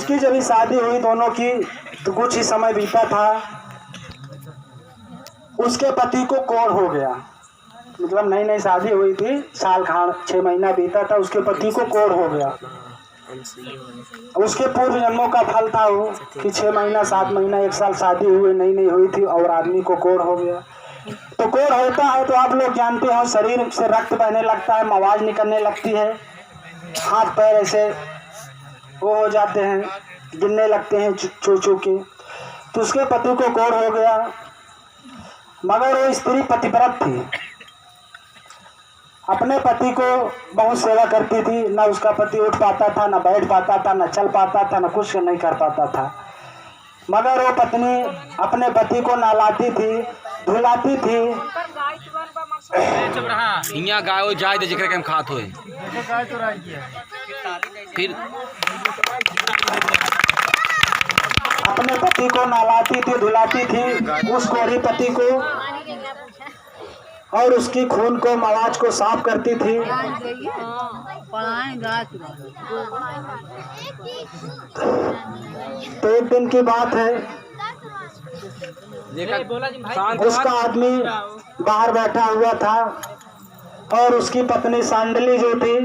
उसकी जब शादी हुई दोनों की तो कुछ ही समय बीता था, उसके पति को कोढ़ हो गया। मतलब नई नई शादी हुई थी, साल खान 6 महीना बीता था, उसके पति को कोढ़ हो गया। उसके पूर्व जन्मों का फल था वो कि 6 महीना 7 महीना 1 साल शादी हुई नई नई हुई थी और आदमी को कोढ़ हो गया। तो कोढ़ होता है तो आप लोग जानते हो, शरीर से रक्त बहने लगता है, आवाज निकलने लगती है, हाथ पैर ऐसे वो हो जाते हैं, गिरने लगते हैं चू चू के। तो उसके पति को कोढ़ हो गया, मगर वो स्त्री पतिव्रत थी, अपने पति को बहुत सेवा करती थी। न उसका पति उठ पाता था, न बैठ पाता था, न चल पाता था, न कुछ नहीं कर पाता था, मगर वो पत्नी अपने पति को नहलाती थी, धुलाती थी। हियां गाय जाए दे जिकरे के हम खात होए फिर अपने पति को नहलाती थी, धुलाती थी, उस कोढ़ी पति को, और उसकी खून को मवाज को साफ करती थी। तो एक दिन की बात है, उसका आदमी बाहर बैठा हुआ था और उसकी पत्नी सांडली जो थी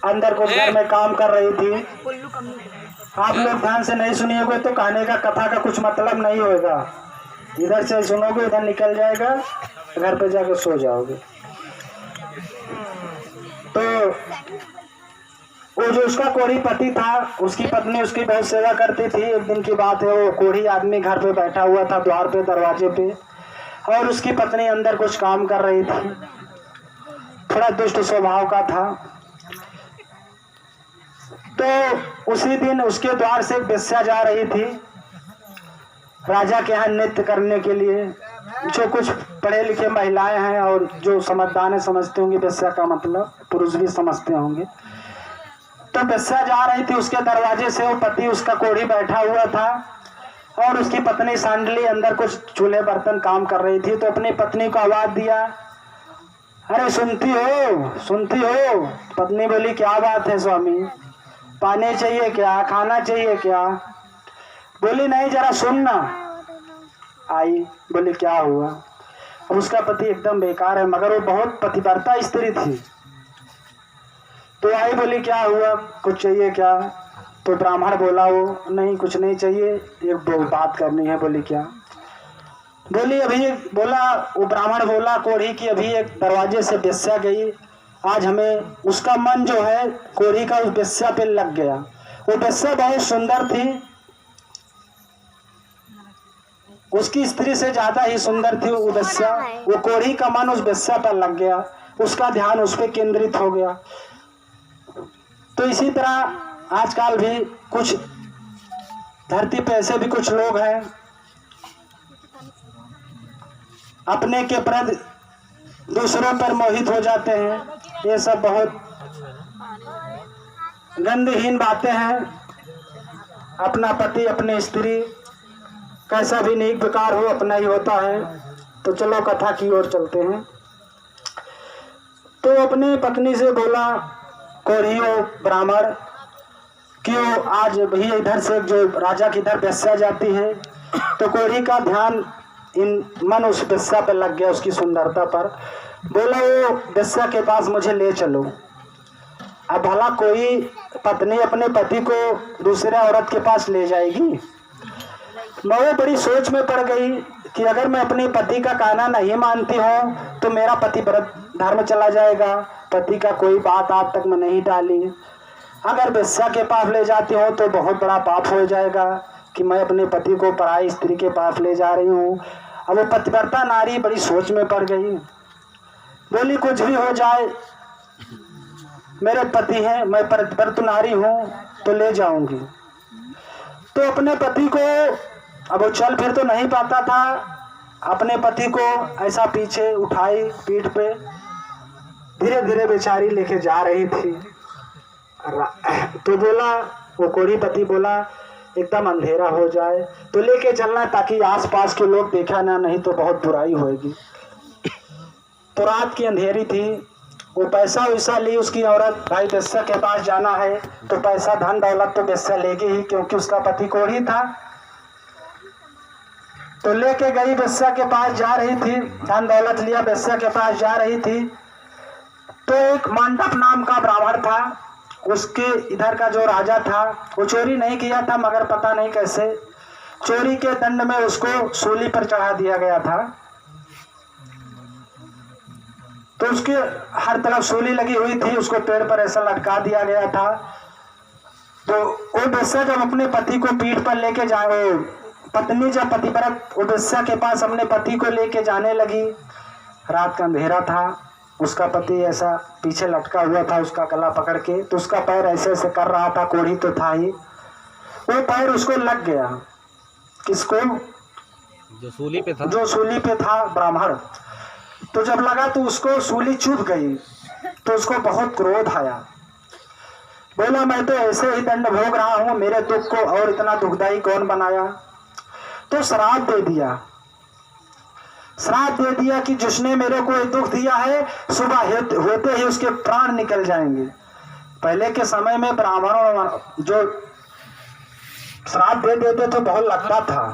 अंदर कुछ घर में काम कर रही थी। आप लोग ध्यान से नहीं सुनिएगा तो कहने का कथा का कुछ मतलब नहीं होगा, इधर से सुनोगे इधर निकल जाएगा, घर पे जाकर सो जाओगे। तो वो जो उसका कोढ़ी पति था, उसकी पत्नी उसकी बहुत सेवा करती थी। एक दिन की बात है, वो कोढ़ी आदमी घर पे बैठा हुआ था द्वार पे दरवाजे पे, और उसकी पत्नी अंदर कुछ काम कर रही थी, थोड़ा दुष्ट स्वभाव का था। तो उसी दिन उसके द्वार से एक वेश्या जा रही थी राजा के यहाँ नृत्य करने के लिए। जो कुछ पढ़े लिखे महिलाएं हैं और जो समझदार है समझते होंगे वेश्या का मतलब, पुरुष भी समझते होंगे। तो वेश्या जा रही थी, उसके दरवाजे से वो पति उसका कोढ़ी बैठा हुआ था और उसकी पत्नी सांडली अंदर कुछ चूल्हे बर्तन काम कर रही थी। तो अपनी पत्नी को आवाज दिया, अरे सुनती हो सुनती हो? पत्नी बोली क्या बात है स्वामी, पानी चाहिए क्या, खाना चाहिए क्या? बोली नहीं जरा सुनना। आई, बोली क्या हुआ? अब उसका पति एकदम बेकार है, मगर वो बहुत पतिव्रता स्त्री थी। तो आई, बोली क्या हुआ, कुछ चाहिए क्या? तो ब्राह्मण बोला वो नहीं कुछ नहीं चाहिए, एक बात करनी है। बोली क्या? बोली अभी बोला वो ब्राह्मण बोला कोढ़ी की अभी एक दरवाजे से वेश्या गई, आज हमें उसका मन जो है कोढ़ी का उस वेश्या पे लग गया। वो वेश्या बहुत सुंदर थी, उसकी स्त्री से ज्यादा ही सुंदर थी वो वेश्या। वो कोढ़ी का मन उस वेश्या पर लग गया, उसका ध्यान उस पर केंद्रित हो गया। तो इसी तरह आजकल भी कुछ धरती पे ऐसे भी कुछ लोग हैं अपने के प्रति दूसरों पर मोहित हो जाते हैं। ये सब बहुत गंधहीन बातें हैं। अपना पति अपनी स्त्री कैसा भी नेक बेकार हो अपना ही होता है। तो चलो कथा की ओर चलते हैं। तो अपनी पत्नी से बोला कोढ़ी ब्राह्मण क्यों आज भी इधर से जो राजा की इधर वेश्या जाती है। तो कोढ़ी का ध्यान मन उस वेश्या पर लग गया, उसकी सुंदरता पर। बोला वो वेश्या के पास मुझे ले चलो। अब भला कोई पत्नी अपने पति को दूसरे औरत के पास ले जाएगी? मैं बड़ी सोच में पड़ गई कि अगर मैं अपने पति का कहना नहीं मानती हूँ तो मेरा पति व्रत धर्म चला जाएगा। पति का कोई बात आज तक मैं नहीं डाली, अगर वेश्या के पास ले जाती हूँ तो बहुत बड़ा पाप हो जाएगा कि मैं अपने पति को पराई स्त्री के पास ले जा रही हूँ। अब वो पतिव्रता नारी बड़ी सोच में पड़ गई। बोली कुछ भी हो जाए, मेरे पति हैं, मैं पतिव्रत नारी हूँ तो ले जाऊंगी। तो अपने पति को, अब वो चल फिर तो नहीं पाता था, अपने पति को ऐसा पीछे उठाई पीठ पे, धीरे धीरे बेचारी लेके जा रही थी। तो बोला वो कोढ़ी पति बोला एकदम अंधेरा हो जाए तो लेके चलना ताकि आसपास के लोग देखा ना, नहीं तो बहुत बुराई होगी। तो रात की अंधेरी थी, वो पैसा वैसा ली उसकी औरत, भाई वेश्या के पास जाना है तो पैसा धन दौलत तो वेश्या लेगी ही, क्योंकि उसका पति कोढ़ी था। तो लेके गई, वेश्या के पास जा रही थी, धन दौलत लिया, वेश्या के पास जा रही थी। तो एक मंडप नाम का ब्राह्मण था, उसके इधर का जो राजा था, वो चोरी नहीं किया था मगर पता नहीं कैसे चोरी के दंड में उसको सूली पर चढ़ा दिया गया था। तो उसके हर तरफ सूली लगी हुई थी, उसको पेड़ पर ऐसा लटका दिया गया था। तो वो वेश्या जब अपने पति को पीठ पर लेके जाए, पत्नी जब पतिव्रत वो वेश्या के पास अपने पति को लेके जाने लगी, रात का अंधेरा था, उसका पति ऐसा पीछे लटका हुआ था उसका गला पकड़ के, तो उसका पैर ऐसे ऐसे कर रहा था, कोढ़ी तो था ही, वो पैर उसको लग गया। किसको? जो सूली पे था, जो सूली पे था ब्राह्मण। तो जब लगा तो उसको सूली चुभ गई, तो उसको बहुत क्रोध आया। बोला मैं तो ऐसे ही दंड भोग रहा हूं, मेरे दुख को और इतना दुखदाई कौन बनाया। तो श्राप दे दिया, श्राप दे दिया कि जिसने मेरे को दुख दिया है सुबह होते ही उसके प्राण निकल जाएंगे। पहले के समय में ब्राह्मणों जो श्राप दे देते तो बहुत लगता था,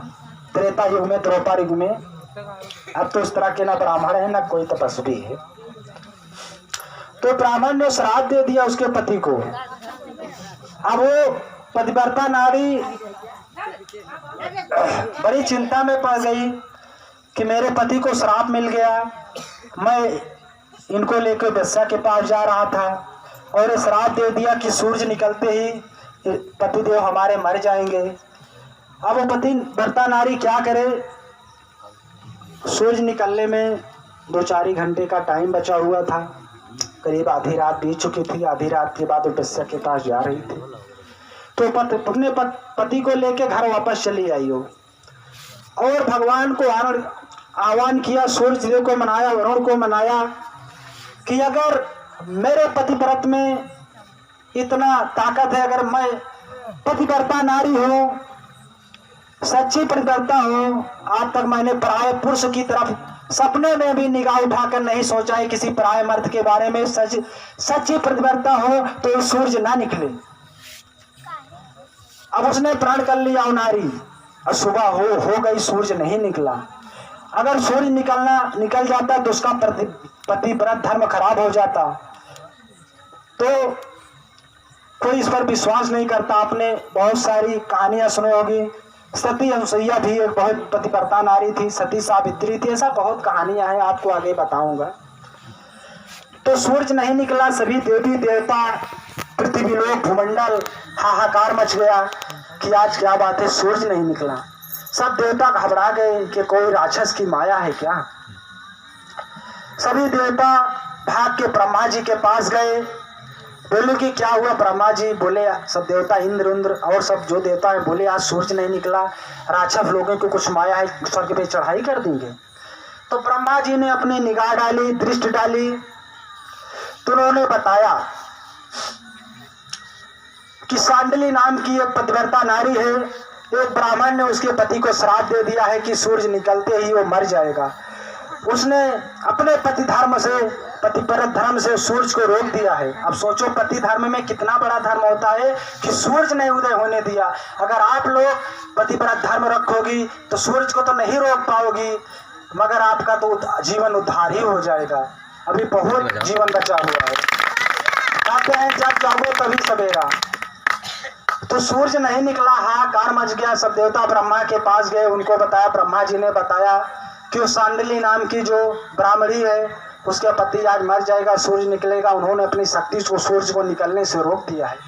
त्रेता युग में, द्वापर युग में। अब तो इस तरह के ना ब्राह्मण है ना कोई तपस्वी है। तो ब्राह्मण ने श्राप दे दिया उसके पति को। अब वो पतिव्रता नारी बड़ी चिंता में पड़ गई कि मेरे पति को श्राप मिल गया, मैं इनको लेकर वेश्या के पास जा रहा था और ये श्राप दे दिया कि सूरज निकलते ही पतिदेव हमारे मर जाएंगे। अब वो पतिव्रता नारी क्या करे? सूरज निकलने में 2-4 घंटे का टाइम बचा हुआ था, करीब आधी रात बीत चुकी थी। आधी रात के बाद वो वेश्या के पास जा रही थी, तो अपने पति को लेके घर वापस चली आई हो और भगवान को आह्वान किया, सूर्य देव को मनाया, वरुण को मनाया कि अगर मेरे पतिव्रत में इतना ताकत है, अगर मैं पतिव्रता नारी हूँ, सच्ची पतिव्रता हूँ, आज तक मैंने पराये पुरुष की तरफ सपने में भी निगाह उठाकर नहीं सोचा है किसी पराये मर्द के बारे में। सच्ची पतिव्रता हो तो सूरज ना निकले। अब उसने प्रण कर लिया नारी, और सुबह हो गई, सूरज नहीं निकला। अगर सूरज निकल जाता तो उसका पतिव्रत धर्म खराब हो जाता। तो कोई इस पर विश्वास नहीं करता। आपने बहुत सारी कहानियां सुनी होगी। सती अनुसुईया भी एक बहुत पतिव्रता नारी थी, सती सावित्री थी, ऐसा बहुत कहानियां हैं, आपको आगे बताऊंगा। तो सूरज नहीं निकला, सभी देवी देवता, पृथ्वी लोक, भूमंडल हाहाकार मच गया कि आज क्या बात है, सूरज नहीं निकला। सब देवता घबरा गए कि कोई राक्षस की माया है क्या। सभी देवता भाग के ब्रह्मा जी के पास गए, बोले कि क्या हुआ। ब्रह्मा जी बोले, सब देवता इंद्र और सब जो देवता है बोले आज सूरज नहीं निकला, राक्षस लोगों को कुछ माया है, स्वर्ग पे चढ़ाई कर देंगे। तो ब्रह्मा जी ने अपनी निगाह डाली, दृष्टि डाली, तो उन्होंने बताया कि सांडली नाम की एक पतिव्रता नारी है, एक ब्राह्मण ने उसके पति को श्राप दे दिया है कि सूरज निकलते ही वो मर जाएगा। उसने अपने पति धर्म से, पतिव्रत धर्म से सूरज को रोक दिया है। अब सोचो पति धर्म में कितना बड़ा धर्म होता है कि सूरज नहीं उदय होने दिया। अगर आप लोग पतिव्रत धर्म रखोगी तो सूरज को तो नहीं रोक पाओगी, मगर आपका तो जीवन उद्धार ही हो जाएगा। अभी बहुत जीवन बचा हुआ है। कहते हैं जब जागो तभी सवेरा। तो सूरज नहीं निकला, हाहाकार मच गया। सब देवता ब्रह्मा के पास गए, उनको बताया। ब्रह्मा जी ने बताया कि उस सांडली नाम की जो ब्राह्मणी है उसके पति आज मर जाएगा, सूरज निकलेगा। उन्होंने अपनी शक्ति से सूरज को निकलने से रोक दिया है।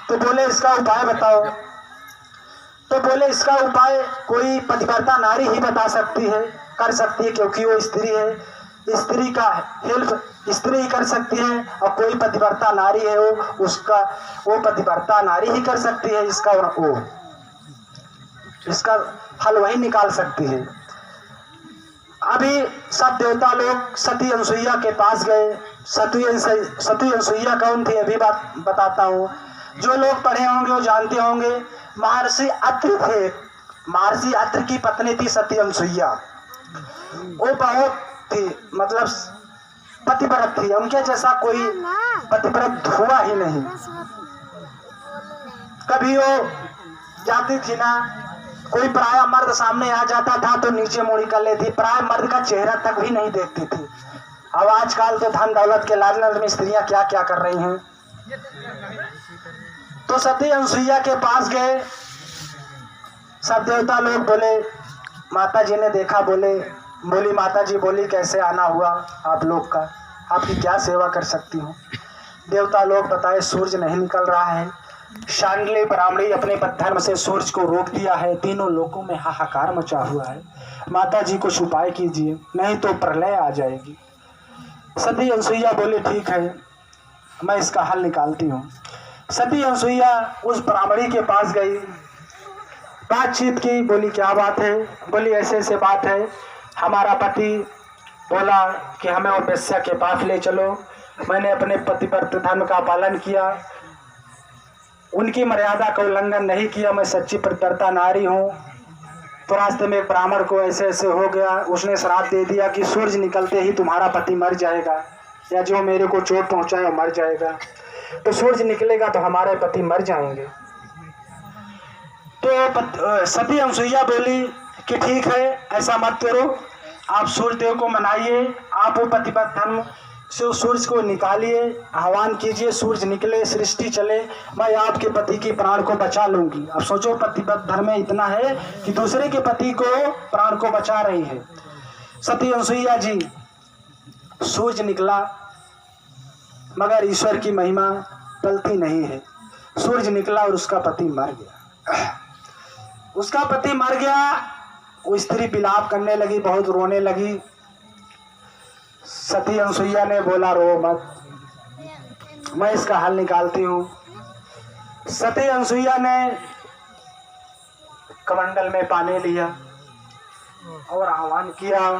तो बोले इसका उपाय बताओ। तो बोले इसका उपाय कोई पतिव्रता नारी ही बता सकती है, कर सकती है, क्योंकि वो स्त्री है। स्त्री का हेल्प स्त्री ही कर सकती है, और कोई पतिव्रता नारी है वो पतिव्रता नारी ही कर सकती है। इसका हल वही निकाल सकती है। अभी सब देवता लोग सती अनुसुईया के पास गए। सती अनुसुईया कौन थी अभी बात बताता हूँ। जो लोग पढ़े होंगे वो जानते होंगे, महर्षि अत्रि थे। महर्षि अत्रि की पत्नी थी सती अनुसुईया। वो बहुत थी, मतलब पतिव्रत थी, उनके जैसा कोई पतिव्रत हुआ ही नहीं। कभी वो जाती थी ना, कोई पराया मर्द सामने आ जाता था तो नीचे मुड़ी कर लेती, पराया मर्द का चेहरा तक भी नहीं देखती थी। अब आजकल तो धन दौलत के लालच में स्त्रियां क्या क्या कर रही हैं। तो सती अनसुईया के पास गए, सब देवता लोग बोले, माता जी ने देखा, बोली माता जी बोली कैसे आना हुआ आप लोग का, आपकी क्या सेवा कर सकती हूँ। देवता लोग बताए सूरज नहीं निकल रहा है, शांडली ब्राह्मणी अपने धर्म से सूरज को रोक दिया है, तीनों लोगों में हाहाकार मचा हुआ है, माता जी कुछ उपाय कीजिए नहीं तो प्रलय आ जाएगी। सती अनसुईया बोली ठीक है मैं इसका हल निकालती हूँ। सती अनसुईया उस ब्राह्मणी के पास गई, बातचीत की, बोली क्या बात है। बोली ऐसे ऐसे बात है, हमारा पति बोला कि हमें और वेश्या के पास ले चलो, मैंने अपने पतिव्रत धर्म का पालन किया, उनकी मर्यादा का उल्लंघन नहीं किया, मैं सच्ची पतिव्रता नारी हूँ। तो रास्ते में एक ब्राह्मण को ऐसे ऐसे हो गया, उसने श्राप दे दिया कि सूरज निकलते ही तुम्हारा पति मर जाएगा, या जो मेरे को चोट पहुंचाए मर जाएगा, तो सूरज निकलेगा तो हमारे पति मर जाएंगे। तो सती अनसुईया बोली कि ठीक है ऐसा मत करो, आप सूर्य देव को मनाइए, आप वो पतिव्रत धर्म से सूरज को निकालिए, आह्वान कीजिए, सूरज निकले, सृष्टि चले, मैं आपके पति की प्राण को बचा लूंगी। अब सोचो पतिव्रत धर्म में इतना है कि दूसरे के पति को प्राण को बचा रही है। सती अनसुईया जी, सूरज निकला मगर ईश्वर की महिमा टलती नहीं है, सूरज निकला और उसका पति मर गया। उसका पति मर गया, वो स्त्री विलाप करने लगी, बहुत रोने लगी। सती अनसुईया ने बोला रो मत, मैं इसका हल निकालती हूँ। सती अनसुईया ने कमंडल में पानी लिया और आह्वान किया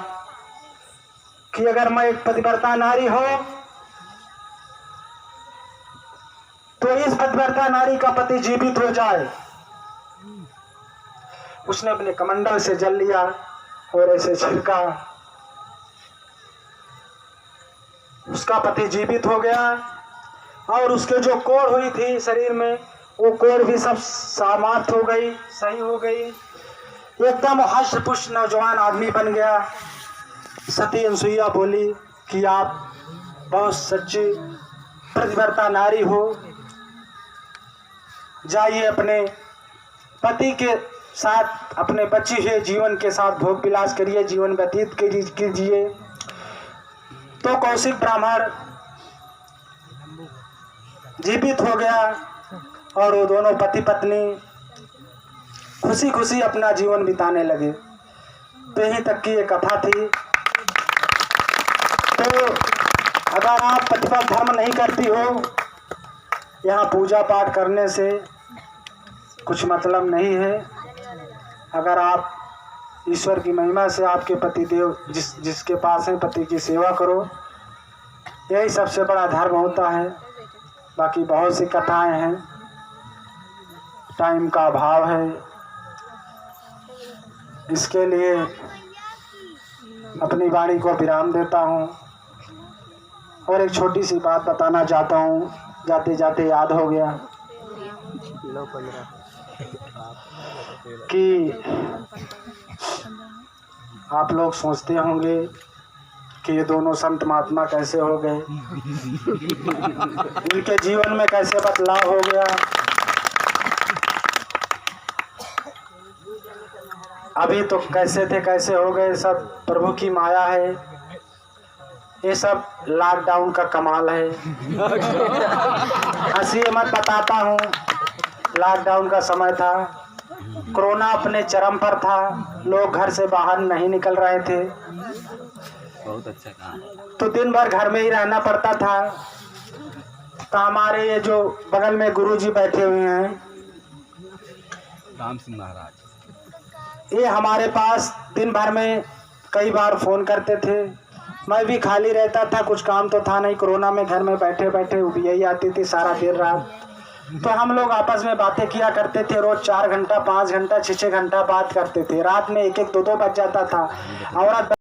कि अगर मैं एक पतिव्रता नारी हो तो इस पतिव्रता नारी का पति जीवित हो जाए। उसने अपने कमंडल से जल लिया और ऐसे छिड़का, उसका पति जीवित हो गया और उसके जो कोढ़ हुई थी शरीर में, वो कोढ़ भी सब समाप्त हो गई, सही हो गई, एकदम हष्ट पुष्ट नौजवान आदमी बन गया। सती अनसुईया बोली कि आप बहुत सच्ची पतिव्रता नारी हो, जाइए अपने पति के साथ अपने बच्चे हुए जीवन के साथ भोग विलास करिए, जीवन व्यतीत कीजिए। तो कौशिक ब्राह्मण जीवित हो गया और वो दोनों पति पत्नी खुशी खुशी अपना जीवन बिताने लगे। तो यहीं तक की ये कथा थी। तो अगर आप पतिव्रत धर्म नहीं करती हो, यहाँ पूजा पाठ करने से कुछ मतलब नहीं है। अगर आप ईश्वर की महिमा से आपके पति देव जिसके पास है पति की सेवा करो, यही सबसे बड़ा धर्म होता है। बाकी बहुत सी कथाएं हैं, टाइम का अभाव है, इसके लिए अपनी वाणी को विराम देता हूँ और एक छोटी सी बात बताना चाहता हूँ, जाते जाते याद हो गया कि आप लोग सोचते होंगे कि ये दोनों संत महात्मा कैसे हो गए, इनके जीवन में कैसे बदलाव हो गया। अभी तो कैसे थे कैसे हो गए, सब प्रभु की माया है, ये सब लॉकडाउन का कमाल है। हंसी मत बताता हूँ, लॉकडाउन का समय था, कोरोना अपने चरम पर था, लोग घर से बाहर नहीं निकल रहे थे, बहुत अच्छा कहा। तो दिन भर घर में ही रहना पड़ता था। तो हमारे ये जो बगल में गुरुजी बैठे हुए हैं, राम सिंह महाराज, ये हमारे पास दिन भर में कई बार फ़ोन करते थे। मैं भी खाली रहता था, कुछ काम तो था नहीं, कोरोना में घर में बैठे बैठे यही आती थी सारा देर रात। तो हम लोग आपस में बातें किया करते थे, रोज 4 घंटा 5 घंटा 6 घंटा बात करते थे। रात में 1-1 2-2 बज जाता था। औरत